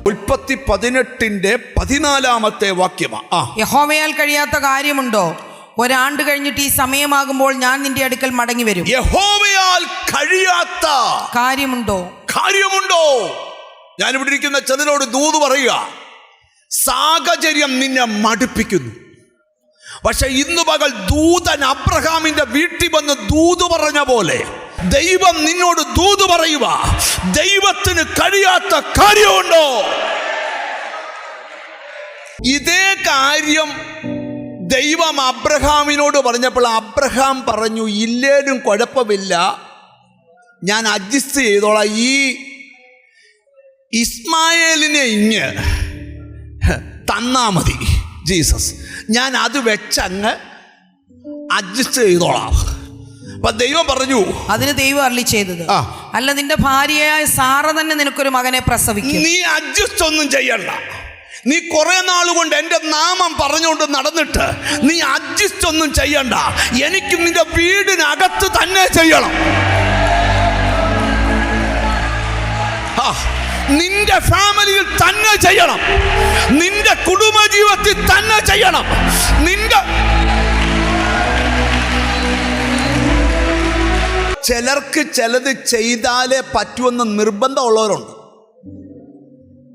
ഉൽപ്പത്തി 18:14 വാക്യമാ. യഹോവയാൽ കഴിയാത്ത കാര്യമുണ്ടോ? ഒരാണ്ട് കഴിഞ്ഞിട്ട് ഈ സമയമാകുമ്പോൾ ഞാൻ നിന്റെ അടുക്കൽ മടങ്ങി വരും. യഹോവയാൽ കഴിയാത്ത കാര്യമുണ്ടോ? ഞാനിവിടെ ഇരിക്കുന്ന ചിലരോട് ദൂത് പറയുക, സാഹചര്യം നിന്നെ മടുപ്പിക്കുന്നു. പക്ഷെ ഇന്ന് പകൽ ദൂതൻ അബ്രഹാമിന്റെ വീട്ടിൽ വന്ന് ദൂത് പറഞ്ഞ പോലെ ദൈവം നിന്നോട് ദൂത് പറയുക, ദൈവത്തിന് കഴിയാത്ത കാര്യമുണ്ടോ? ഇതേ കാര്യം ദൈവം അബ്രഹാമിനോട് പറഞ്ഞപ്പോൾ അബ്രഹാം പറഞ്ഞു, ഇല്ലേലും കുഴപ്പമില്ല, ഞാൻ അഡ്ജസ്റ്റ് ചെയ്തോളാം. ഈ ഇസ്മായേലിനെ ഇങ്ങ് തന്നാ മതി ജീസസ്, ഞാൻ അത് വെച്ചങ്ങ് അഡ്ജസ്റ്റ് ചെയ്തോളാം. അപ്പൊ ദൈവം പറഞ്ഞു, അതിന് ദൈവം അരുളി ചെയ്തത്, അല്ല, നിന്റെ ഭാര്യയായ സാറ തന്നെ നിനക്കൊരു മകനെ പ്രസവിക്കും. നീ അഡ്ജസ്റ്റ് ഒന്നും ചെയ്യണ്ട. നീ കുറെ നാളുകൊണ്ട് എൻ്റെ നാമം പറഞ്ഞുകൊണ്ട് നടന്നിട്ട് നീ അഡ്ജസ്റ്റ് ഒന്നും ചെയ്യണ്ട. എനിക്ക് നിന്റെ വീടിനകത്ത് തന്നെ ചെയ്യണം. നിന്റെ ഫാമിലിയിൽ തന്നെ ചെയ്യണം. നിന്റെ കുടുംബജീവിതത്തിൽ തന്നെ ചെയ്യണം. ചിലർക്ക് ചിലത് ചെയ്താലേ പറ്റുമെന്ന് നിർബന്ധമുള്ളവരുണ്ട്.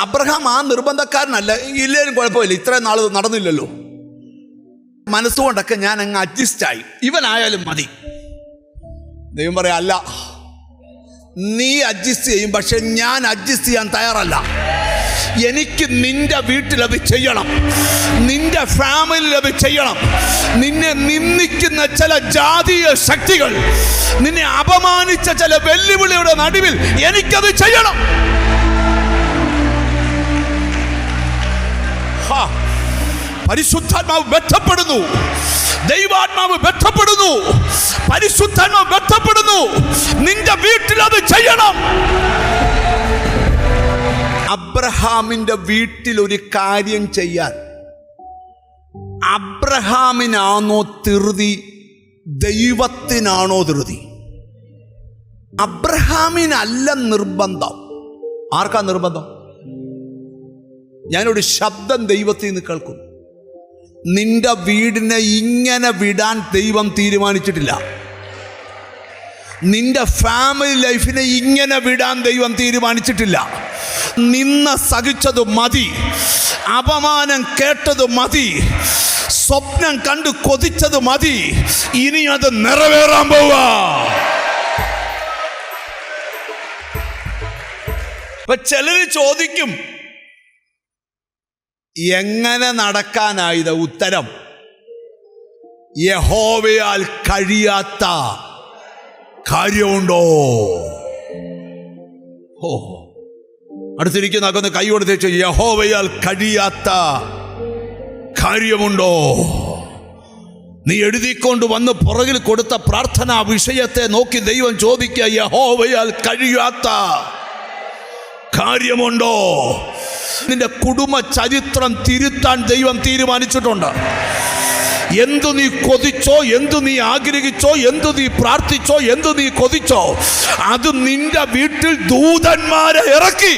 അബ്രഹാം ആ നിർബന്ധക്കാരനല്ല. ഇല്ലേലും കുഴപ്പമില്ല, ഇത്രയും നാൾ നടന്നില്ലല്ലോ, മനസ്സുകൊണ്ടൊക്കെ ഞാൻ അങ്ങ് അഡ്ജസ്റ്റായി, ഇവനായാലും മതി. ദൈവം പറയാം, അല്ല, നീ അഡ്ജസ്റ്റ് ചെയ്യും, പക്ഷെ ഞാൻ അഡ്ജസ്റ്റ് ചെയ്യാൻ തയ്യാറല്ല. എനിക്ക് നിന്റെ വീട്ടിലത് ചെയ്യണം, നിന്റെ ഫാമിലിയിൽ ചെയ്യണം. നിന്നെ നിന്ദിക്കുന്ന ചില ജാതീയ ശക്തികൾ, നിന്നെ അപമാനിച്ച ചില വെല്ലുവിളിയുടെ നടുവിൽ എനിക്കത് ചെയ്യണം. പരിശുദ്ധാത്മാവ് ബന്ധപ്പെടുന്നു, ദൈവാത്മാവ് ബന്ധപ്പെടുന്നു, പരിശുദ്ധാത്മാവ് ബന്ധപ്പെടുന്നു. നിന്റെ വീട്ടിൽ അത് ചെയ്യണം. അബ്രഹാമിന്റെ വീട്ടിൽ ഒരു കാര്യം ചെയ്യാൻ അബ്രഹാമിനാണോ ധൃതി, ദൈവത്തിനാണോ ധൃതി? അബ്രഹാമിനല്ല നിർബന്ധം. ആർക്കാ നിർബന്ധം? ഞാനൊരു ശബ്ദം ദൈവത്തിൽ നിന്ന് കേൾക്കുന്നു. നിന്റെ വീടിനെ ഇങ്ങനെ വിടാൻ ദൈവം തീരുമാനിച്ചിട്ടില്ല. നിന്റെ ഫാമിലി ലൈഫിനെ ഇങ്ങനെ വിടാൻ ദൈവം തീരുമാനിച്ചിട്ടില്ല. നിന്ന സഹിച്ചത് മതി, അപമാനം കേട്ടത് മതി, സ്വപ്നം കണ്ടു കൊതിച്ചത് മതി. ഇനി അത് നിറവേറാൻ പോവാ. ചിലര് ചോദിക്കും, എങ്ങനെ നടക്കാനായത്? ഉത്തരം, യഹോവയാൽ കഴിയാത്ത കാര്യമുണ്ടോ? അടുത്തിരിക്കുന്ന കൈ കൊടുത്തേച്ചു, യഹോവയാൽ കഴിയാത്ത കാര്യമുണ്ടോ? നീ എഴുതിക്കൊണ്ട് വന്ന് പുറകിൽ കൊടുത്ത പ്രാർത്ഥനാ വിഷയത്തെ നോക്കി ദൈവം ചോദിക്കുക, യഹോവയാൽ കഴിയാത്ത കാര്യമുണ്ടോ? നിന്റെ കുടുംബ ചരിത്രം തിരുത്താൻ ദൈവം തീരുമാനിച്ചിട്ടുണ്ട്. എന്തു നീ കൊതിച്ചോ, എന്തു നീ ആഗ്രഹിച്ചോ, എന്തു നീ പ്രാർത്ഥിച്ചോ, എന്തു നീ കൊതിച്ചോ, അത് നിന്റെ വീട്ടിൽ ദൂതന്മാരെ ഇറക്കി.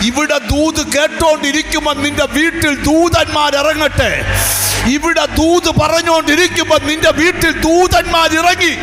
ഇവിടെ ദൂത് കേട്ടോണ്ടിരിക്കുമ്പോൾ നിന്റെ വീട്ടിൽ ദൂതന്മാരിറങ്ങട്ടെ. ഇവിടെ ദൂത് പറഞ്ഞുകൊണ്ടിരിക്കുമ്പോൾ നിന്റെ വീട്ടിൽ ദൂതന്മാരിറങ്ങി.